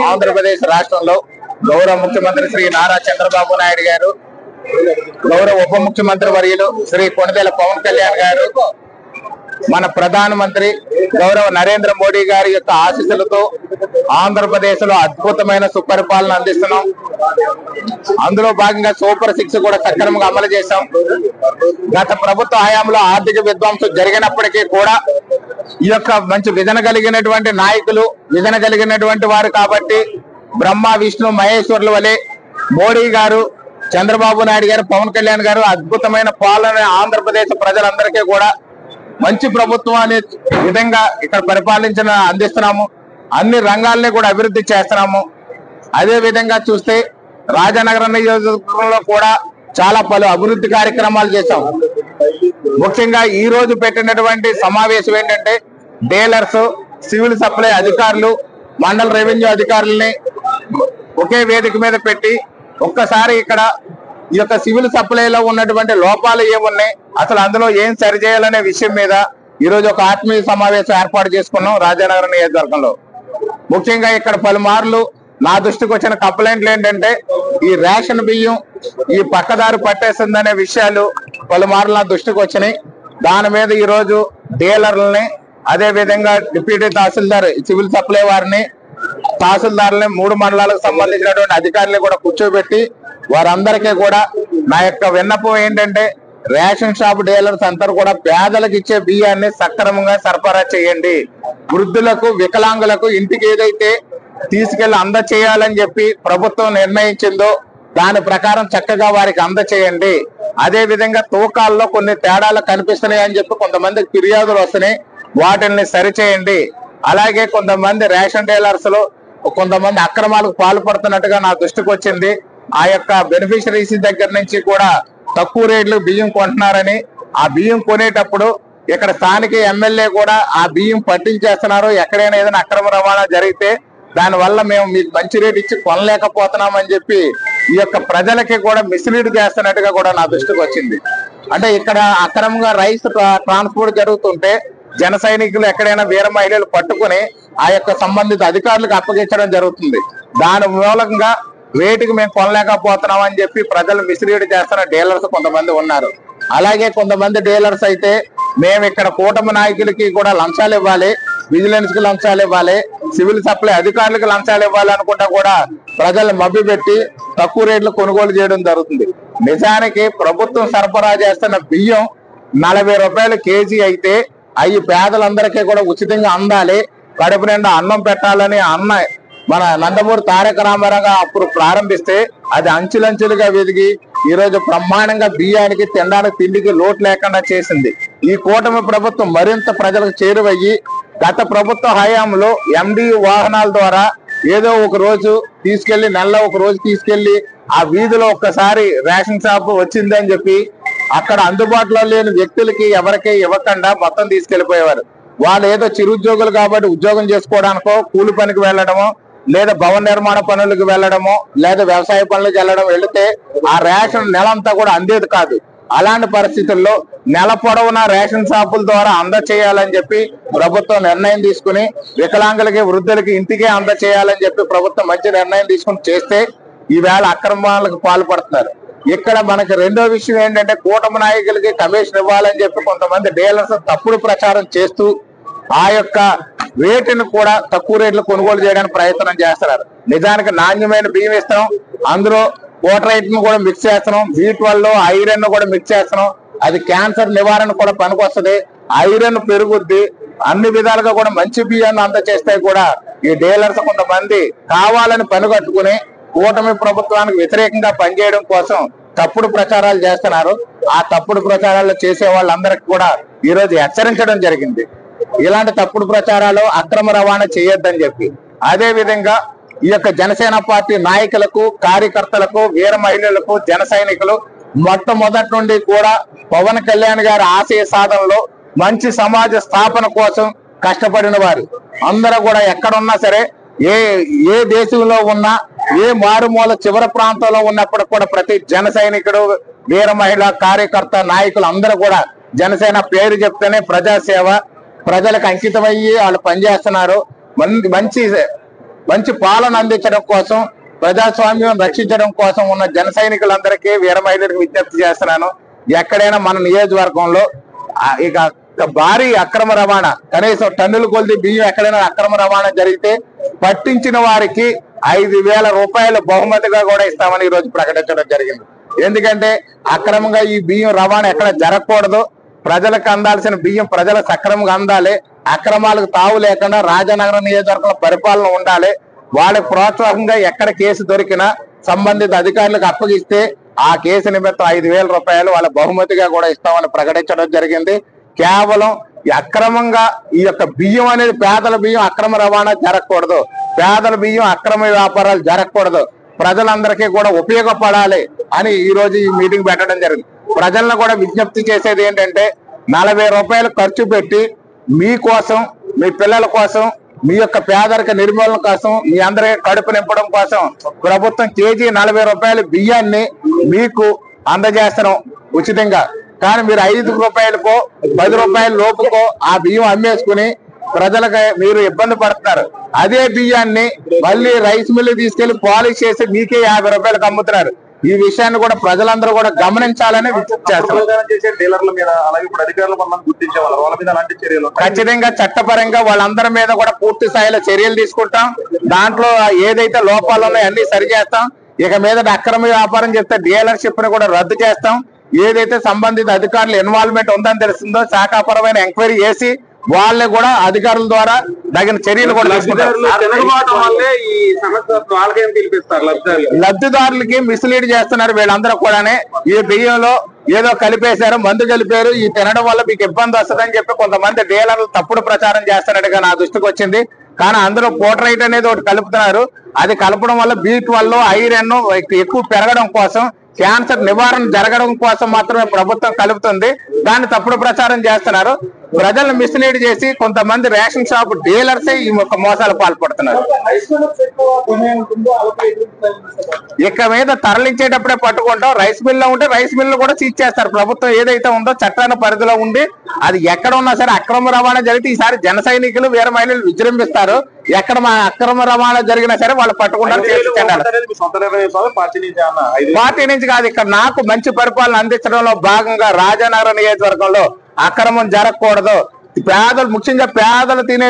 ఆంధ్రప్రదేశ్ రాష్ట్రంలో గౌరవ ముఖ్యమంత్రి శ్రీ నారా చంద్రబాబు నాయుడు గారు, గౌరవ ఉప ముఖ్యమంత్రి వర్యులు శ్రీ కొణిదెల పవన్ కళ్యాణ్ గారు, మన ప్రధానమంత్రి గౌరవ నరేంద్ర మోడీ గారి యొక్క ఆశీస్సులతో ఆంధ్రప్రదేశ్ లో అద్భుతమైన సుపరిపాలన అందిస్తున్నాం. అందులో భాగంగా సూపర్ 6 కూడా సక్రమంగా అమలు చేశాం. గత ప్రభుత్వ హయాంలో ఆర్థిక విధ్వంసం జరిగినప్పటికీ కూడా ఈ యొక్క మంచి విజన కలిగినటువంటి నాయకులు, విజన కలిగినటువంటి వారు కాబట్టి బ్రహ్మ విష్ణు మహేశ్వరుల వలె మోడీ గారు, చంద్రబాబు నాయుడు గారు, పవన్ కళ్యాణ్ గారు అద్భుతమైన పాలన ఆంధ్రప్రదేశ్ ప్రజలందరికీ కూడా మంచి ప్రభుత్వం అనే విధంగా ఇక్కడ అందిస్తున్నాము. అన్ని రంగాల్ని కూడా అభివృద్ధి చేస్తున్నాము. అదే విధంగా చూస్తే రాజనగరం నియోజకవర్గంలో కూడా చాలా పలు అభివృద్ధి కార్యక్రమాలు చేశాం. ముఖ్యంగా ఈ రోజు పెట్టినటువంటి సమావేశం ఏంటంటే డీలర్స్, సివిల్ సప్లై అధికారులు, మండల రెవెన్యూ అధికారులని ఒకే వేదిక మీద పెట్టి ఒక్కసారి ఇక్కడ ఈ యొక్క సివిల్ సప్లైలో ఉన్నటువంటి లోపాలు ఏమున్నాయి, అసలు అందులో ఏం సరిచేయాలనే విషయం మీద ఈ రోజు ఒక ఆత్మీయ సమావేశం ఏర్పాటు చేసుకున్నాం రాజానగరం నియోజకవర్గంలో. ముఖ్యంగా ఇక్కడ పలుమార్లు నా దృష్టికి వచ్చిన కంప్లైంట్లు ఏంటంటే ఈ రేషన్ బియ్యం ఈ పక్కదారి పట్టేస్తుందనే విషయాలు పలుమార్లు నా దృష్టికి వచ్చినాయి. దాని మీద ఈ రోజు డీలర్లని, అదే విధంగా డిప్యూటీ తహసీల్దార్ సివిల్ సప్లై వారిని, తహసీల్దార్లని, 3 మండలాలకు సంబంధించినటువంటి అధికారులు కూడా కూర్చోబెట్టి వారందరికీ కూడా నా యొక్క విన్నపం ఏంటంటే రేషన్ షాప్ డీలర్స్ అందరూ కూడా పేదలకు ఇచ్చే బియ్యాన్ని సక్రమంగా సరఫరా చేయండి. వృద్ధులకు, వికలాంగులకు ఇంటికి ఏదైతే తీసుకెళ్లి అందచేయాలని చెప్పి ప్రభుత్వం నిర్ణయించిందో దాని ప్రకారం చక్కగా వారికి అందచేయండి. అదే విధంగా తూకాల్లో కొన్ని తేడాలు కనిపిస్తున్నాయి అని చెప్పి కొంతమందికి ఫిర్యాదులు వస్తున్నాయి, వాటిని సరిచేయండి. అలాగే కొంతమంది రేషన్ డీలర్స్ లో కొంతమంది అక్రమాలకు పాల్పడుతున్నట్టుగా నా దృష్టికి వచ్చింది. ఆ యొక్క బెనిఫిషరీస్ దగ్గర నుంచి కూడా తక్కువ రేట్లు బియ్యం కొంటున్నారని, ఆ బియ్యం కొనేటప్పుడు ఇక్కడ స్థానిక ఎమ్మెల్యే కూడా ఆ బియ్యం పట్టించేస్తున్నారు. ఎక్కడైనా ఏదైనా అక్రమ రవాణా జరిగితే దానివల్ల మేము మీకు మంచి రేటు ఇచ్చి కొనలేకపోతున్నామని చెప్పి ఈ యొక్క ప్రజలకి కూడా మిస్లీడ్ చేస్తున్నట్టుగా కూడా నా దృష్టికి వచ్చింది. అంటే ఇక్కడ అక్రమంగా రైస్ ట్రాన్స్పోర్ట్ జరుగుతుంటే జన సైనికులు ఎక్కడైనా వీర మహిళలు పట్టుకుని ఆ యొక్క సంబంధిత అధికారులకు అప్పగించడం జరుగుతుంది. దాని మూలంగా రేటుకి మేము కొనలేకపోతున్నాం అని చెప్పి ప్రజలు మిస్లీడ్ చేస్తున్న డీలర్స్ కొంతమంది ఉన్నారు. అలాగే కొంతమంది డీలర్స్ అయితే మేము ఇక్కడ కూటమి నాయకులకి కూడా లంచాలు ఇవ్వాలి, విజిలెన్స్ కి లంచాలు ఇవ్వాలి, సివిల్ సప్లై అధికారులకు లంచాలు ఇవ్వాలి అనుకుంటా కూడా ప్రజలు మభ్యపెట్టి తక్కువ రేట్లు కొనుగోలు చేయడం జరుగుతుంది. నిజానికి ప్రభుత్వం సరఫరా చేస్తున్న బియ్యం 40 రూపాయలు కేజీ అయితే అవి పేదలందరికీ కూడా ఉచితంగా అందాలి, కడుపు నిండా అన్నం పెట్టాలని మన నందమూరి తారక రామారావు అప్పుడు ప్రారంభిస్తే అది అంచులంచులుగా వెదిగి ఈ రోజు బ్రహ్మాండంగా బియ్యానికి, తినడానికి, తిండికి లోటు లేకుండా చేసింది. ఈ కూటమి ప్రభుత్వం మరింత ప్రజలకు చేరువయ్యి గత ప్రభుత్వ హయాంలో MD వాహనాల ద్వారా ఏదో ఒక రోజు తీసుకెళ్లి, నెలలో ఒక రోజు తీసుకెళ్లి ఆ వీధిలో ఒక్కసారి రేషన్ షాప్ వచ్చిందని చెప్పి అక్కడ అందుబాటులో లేని వ్యక్తులకి ఎవరికీ ఇవ్వకుండా మొత్తం తీసుకెళ్లిపోయేవారు. వాళ్ళు ఏదో చిరుద్యోగులు కాబట్టి ఉద్యోగం చేసుకోవడానికో, కూలి పనికి వెళ్ళడమో, లేదా భవన నిర్మాణ పనులకు వెళ్ళడమో, లేదా వ్యవసాయ పనులకు వెళితే ఆ రేషన్ నెలంతా కూడా అందేది కాదు. అలాంటి పరిస్థితుల్లో నెల పొడవునా రేషన్ షాపుల ద్వారా అందచేయాలని చెప్పి ప్రభుత్వం నిర్ణయం తీసుకుని వికలాంగులకి, వృద్ధులకి ఇంటికే అందచేయాలని చెప్పి ప్రభుత్వం మంచి నిర్ణయం తీసుకుని చేస్తే ఈవేళ అక్రమాలకు పాల్పడుతున్నారు. ఇక్కడ మనకి రెండో విషయం ఏంటంటే కూటమి నాయకులకి కమిషన్ ఇవ్వాలని చెప్పి కొంతమంది డీలర్స్ తప్పుడు ప్రచారం చేస్తూ ఆ యొక్క రేటును కూడా తక్కువ రేట్లు కొనుగోలు చేయడానికి ప్రయత్నం చేస్తున్నారు. నిజానికి నాణ్యమైన బియ్యం ఇస్తాం, అందులో ఓటరైట్ ను కూడా మిక్స్ చేస్తున్నాం, B12 ఐరన్ కూడా మిక్స్ చేస్తున్నాం. అది క్యాన్సర్ నివారణ కూడా పనికొస్తుంది, ఐరన్ పెరుగుద్ది. అన్ని విధాలుగా కూడా మంచి బియ్యాన్ని అందచేస్తే కూడా ఈ డీలర్స్ కొంతమంది కావాలని పనిగట్టుకుని కూటమి ప్రభుత్వానికి వ్యతిరేకంగా పనిచేయడం కోసం తప్పుడు ప్రచారాలు చేస్తున్నారు. ఆ తప్పుడు ప్రచారాలు చేసే వాళ్ళందరికీ కూడా ఈ రోజు హెచ్చరించడం జరిగింది. ఇలాంటి తప్పుడు ప్రచారాలు, అక్రమ రవాణా చేయొద్దని చెప్పి. అదే విధంగా ఈ యొక్క జనసేన పార్టీ నాయకులకు, కార్యకర్తలకు, వీర మహిళలకు, జన సైనికులు మొట్టమొదటి నుండి కూడా పవన్ కళ్యాణ్ గారి ఆశయ సాధనలో మంచి సమాజ స్థాపన కోసం కష్టపడిన వారు అందరూ కూడా ఎక్కడున్నా సరే, ఏ దేశంలో ఉన్నా, ఏ మారుమూల చివరి ప్రాంతంలో ఉన్నప్పుడు కూడా ప్రతి జన సైనికుడు, వీర మహిళ, కార్యకర్త, నాయకులు అందరూ కూడా జనసేన పేరు చెప్తేనే ప్రజాసేవ, ప్రజలకు అంకితమయ్యి వాళ్ళు పనిచేస్తున్నారు. మంచి మంచి పాలన అందించడం కోసం, ప్రజాస్వామ్యం రక్షించడం కోసం ఉన్న జన సైనికులందరికీ, వీర మహిళలకు విజ్ఞప్తి చేస్తున్నాను. ఎక్కడైనా మన నియోజకవర్గంలో ఇక భారీ అక్రమ రవాణా, కనీసం టన్నుల కొద్ది బియ్యం ఎక్కడైనా అక్రమ రవాణా జరిగితే పట్టించిన వారికి 5,000 రూపాయలు బహుమతిగా కూడా ఇస్తామని ఈ రోజు ప్రకటించడం జరిగింది. ఎందుకంటే అక్రమంగా ఈ బియ్యం రవాణా ఎక్కడ జరగకూడదు. ప్రజలకు అందాల్సిన బియ్యం ప్రజల సక్రమంగా అందాలి. అక్రమాలకు తావు లేకుండా రాజానగరం నియోజకవర్గంలో పరిపాలన ఉండాలి. వాళ్ళకి ప్రోత్సాహంగా ఎక్కడ కేసు దొరికినా సంబంధిత అధికారులకు అప్పగిస్తే ఆ కేసు నిమిత్తం 5,000 రూపాయలు వాళ్ళ బహుమతిగా కూడా ఇస్తామని ప్రకటించడం జరిగింది. కేవలం అక్రమంగా ఈ యొక్క బియ్యం అనేది, పేదల బియ్యం అక్రమ రవాణా జరగకూడదు, పేదల బియ్యం అక్రమ వ్యాపారాలు జరగకూడదు, ప్రజలందరికీ కూడా ఉపయోగపడాలి అని ఈ రోజు ఈ మీటింగ్ పెట్టడం జరిగింది. ప్రజలను కూడా విజ్ఞప్తి చేసేది ఏంటంటే 40 రూపాయలు ఖర్చు పెట్టి మీకోసం, మీ పిల్లల కోసం, మీ యొక్క పేదరిక నిర్మూలన కోసం, మీ అందరికీ కడుపు నింపడం కోసం ప్రభుత్వం కేజీ 40 రూపాయల బియ్యాన్ని మీకు అందజేస్తాం ఉచితంగా. కానీ మీరు 5 రూపాయలకో 10 రూపాయల లోపుకో ఆ బియ్యం అమ్మేసుకుని ప్రజలకు మీరు ఇబ్బంది పడుతున్నారు. అదే బియ్యాన్ని మళ్ళీ రైస్ మిల్లు తీసుకెళ్లి పాలిష్ చేసి మీకే 50 రూపాయలకు అమ్ముతున్నారు. ఈ విషయాన్ని కూడా ప్రజలందరూ కూడా గమనించాలని విజ్ఞప్తి చేస్తారు. ఖచ్చితంగా చట్టపరంగా వాళ్ళందరి మీద కూడా పూర్తి స్థాయిలో చర్యలు తీసుకుంటాం. దాంట్లో ఏదైతే లోపాలు ఉన్నాయో అన్ని సరి చేస్తాం. ఇక మీద అక్రమ వ్యాపారం చేస్తే డీలర్షిప్ ని కూడా రద్దు చేస్తాం. ఏదైతే సంబంధిత అధికారులు ఇన్వాల్వ్మెంట్ ఉందని తెలుస్తుందో శాఖాపరమైన ఎంక్వైరీ చేసి వాళ్ళని కూడా అధికారుల ద్వారా తగిన చర్యలు కూడా లబ్ధిదారులకి మిస్లీడ్ చేస్తున్నారు. వీళ్ళందరూ కూడానే ఈ బియ్యంలో ఏదో కలిపేశారు, మందు కలిపారు, ఈ తినడం వల్ల మీకు ఇబ్బంది వస్తుందని చెప్పి కొంతమంది డీలర్లు తప్పుడు ప్రచారం చేస్తున్నట్టుగా నా దృష్టికి వచ్చింది. కానీ అందులో పోటరైట్ అనేది ఒకటి కలుపుతున్నారు. అది కలపడం వల్ల B12 ఐరన్ ఎక్కువ పెరగడం కోసం, క్యాన్సర్ నివారణ జరగడం కోసం మాత్రమే ప్రభుత్వం కలుపుతుంది. దాన్ని తప్పుడు ప్రచారం చేస్తున్నారు. ప్రజలను మిస్లీడ్ చేసి కొంతమంది రేషన్ షాప్ డీలర్సే ఈ మోసాలు పాల్పడుతున్నారు. ఇక మీద తరలించేటప్పుడే పట్టుకుంటాం. రైస్ మిల్ ఉంటే రైస్ మిల్ కూడా సీజ్ చేస్తారు. ప్రభుత్వం ఏదైతే ఉందో చట్టాల పరిధిలో ఉండి అది ఎక్కడ ఉన్నా సరే అక్రమ రవాణా జరిగితే ఈసారి జన సైనికులు, వీర మహిళలు విజృంభిస్తారు. ఎక్కడ మా అక్రమ రవాణా జరిగినా సరే వాళ్ళు పట్టుకుంటారు. పార్టీ నుంచి కాదు, ఇక్కడ నాకు మంచి పరిపాలన అందించడంలో భాగంగా రాజానగరం నియోజకవర్గంలో అక్రమం జరగకూడదు. పేదలు, ముఖ్యంగా పేదలు తినే